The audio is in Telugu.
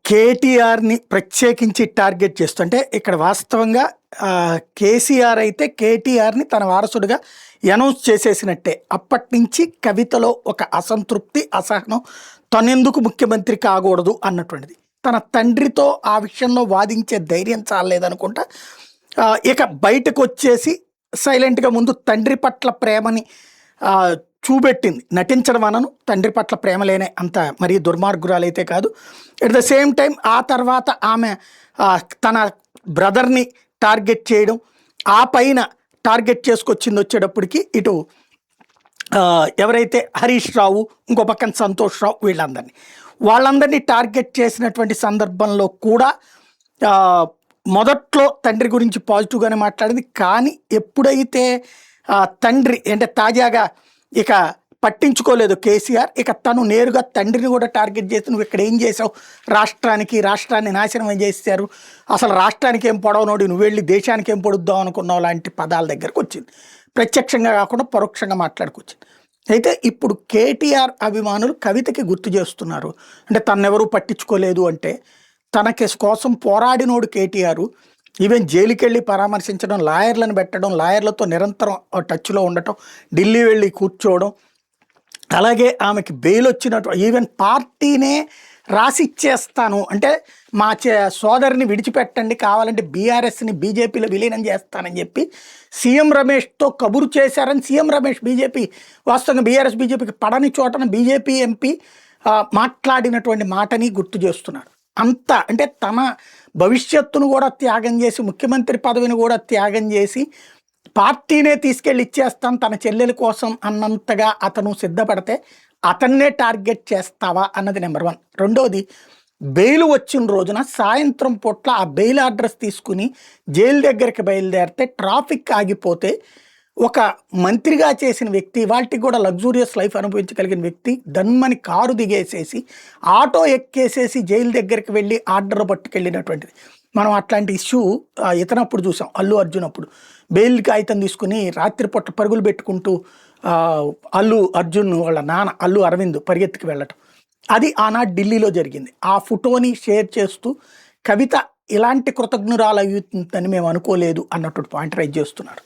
కేటీఆర్ని ప్రత్యేకించి టార్గెట్ చేస్తుంటే ఇక్కడ వాస్తవంగా కేసీఆర్ అయితే కేటీఆర్ని తన వారసుడిగా అనౌన్స్ చేసేసినట్టే. అప్పటి నుంచి కవితలో ఒక అసంతృప్తి, అసహనం, తనెందుకు ముఖ్యమంత్రి కాకూడదు అన్నటువంటిది. తన తండ్రితో ఆ విషయంలో వాదించే ధైర్యం చాలలేదనుకుంటా. ఇక బయటకు వచ్చేసి సైలెంట్గా ముందు తండ్రి పట్ల ప్రేమని చూపెట్టింది. నటించడం అనను, తండ్రి పట్ల ప్రేమ లేనే అంత మరీ దుర్మార్గురాలైతే కాదు. ఎట్ ద సేమ్ టైం ఆ తర్వాత ఆమె తన బ్రదర్ని టార్గెట్ చేయడం, ఆ పైన టార్గెట్ చేసుకొచ్చింది వచ్చేటప్పటికి ఇటు ఎవరైతే హరీష్ రావు, ఇంకో పక్కన సంతోష్ రావు, వాళ్ళందరినీ టార్గెట్ చేసినటువంటి సందర్భంలో కూడా మొదట్లో తండ్రి గురించి పాజిటివ్గానే మాట్లాడింది. కానీ ఎప్పుడైతే తండ్రి అంటే తాజాగా ఇక పట్టించుకోలేదు కేసీఆర్, ఇక తను నేరుగా తండ్రిని కూడా టార్గెట్ చేసి నువ్వు ఇక్కడ ఏం చేసావు, రాష్ట్రాన్ని నాశనం చేశారు, అసలు రాష్ట్రానికి ఏం పొడవనోడి, నువ్వు వెళ్ళి దేశానికి ఏం పొడుద్దాం అనుకున్నావు లాంటి పదాల దగ్గరకు వచ్చింది. ప్రత్యక్షంగా కాకుండా పరోక్షంగా మాట్లాడుకొచ్చింది. అయితే ఇప్పుడు కేటీఆర్ అభిమానులు కవితకి గుర్తు చేస్తున్నారు. అంటే తనెవరూ పట్టించుకోలేదు అంటే, తనకి కోసం పోరాడినోడు కేటీఆర్, ఈవెన్ జైలుకి వెళ్ళి పరామర్శించడం, లాయర్లను పెట్టడం, లాయర్లతో నిరంతరం టచ్లో ఉండటం, ఢిల్లీ వెళ్ళి కూర్చోవడం, అలాగే ఆమెకి బెయిల్ వచ్చినట్టు ఈవెన్ పార్టీనే రాసిచ్చేస్తాను అంటే మా సోదరిని విడిచిపెట్టండి, కావాలంటే బీఆర్ఎస్ని బీజేపీలో విలీనం చేస్తానని చెప్పి సీఎం రమేష్తో కబురు చేశారని సీఎం రమేష్ బీజేపీ వాస్తవంగా బీఆర్ఎస్ బీజేపీకి పడని చోటన బీజేపీ ఎంపీ మాట్లాడినటువంటి మాటని గుర్తు చేస్తున్నారు. అంత అంటే తన భవిష్యత్తును కూడా త్యాగం చేసి, ముఖ్యమంత్రి పదవిని కూడా త్యాగం చేసి పార్టీనే తీసుకెళ్ళి ఇచ్చేస్తాను తన చెల్లెల కోసం అన్నంతగా అతను సిద్ధపడితే అతన్నే టార్గెట్ చేస్తావా అన్నది నెంబర్ 1. రెండోది, బెయిల్ వచ్చిన రోజున సాయంత్రం పూట్ల ఆ బెయిల్ అడ్రస్ తీసుకుని జైలు దగ్గరికి బయలుదేరితే ట్రాఫిక్ ఆగిపోతే ఒక మంత్రిగా చేసిన వ్యక్తి, వాటికి కూడా లగ్జూరియస్ లైఫ్ అనుభవించగలిగిన వ్యక్తి దన్మని కారు దిగేసేసి ఆటో ఎక్కేసేసి జైలు దగ్గరికి వెళ్ళి ఆర్డర్ పట్టుకెళ్ళినటువంటిది. మనం అట్లాంటి ఇష్యూ ఇతనప్పుడు చూసాం, అల్లు అర్జున్ అప్పుడు బెయిల్ కాగితం తీసుకుని రాత్రిపూట పరుగులు పెట్టుకుంటూ అల్లు అర్జున్ వాళ్ళ నాన్న అల్లు అరవింద్ పరిగెత్తుకు వెళ్ళటం, అది ఆనాడు ఢిల్లీలో జరిగింది. ఆ ఫోటోని షేర్ చేస్తూ కవిత ఇలాంటి కృతజ్ఞురాలు అవుతుందని మేము అనుకోలేదు అన్నట్టు పాయింట్ రైజ్ చేస్తున్నారు.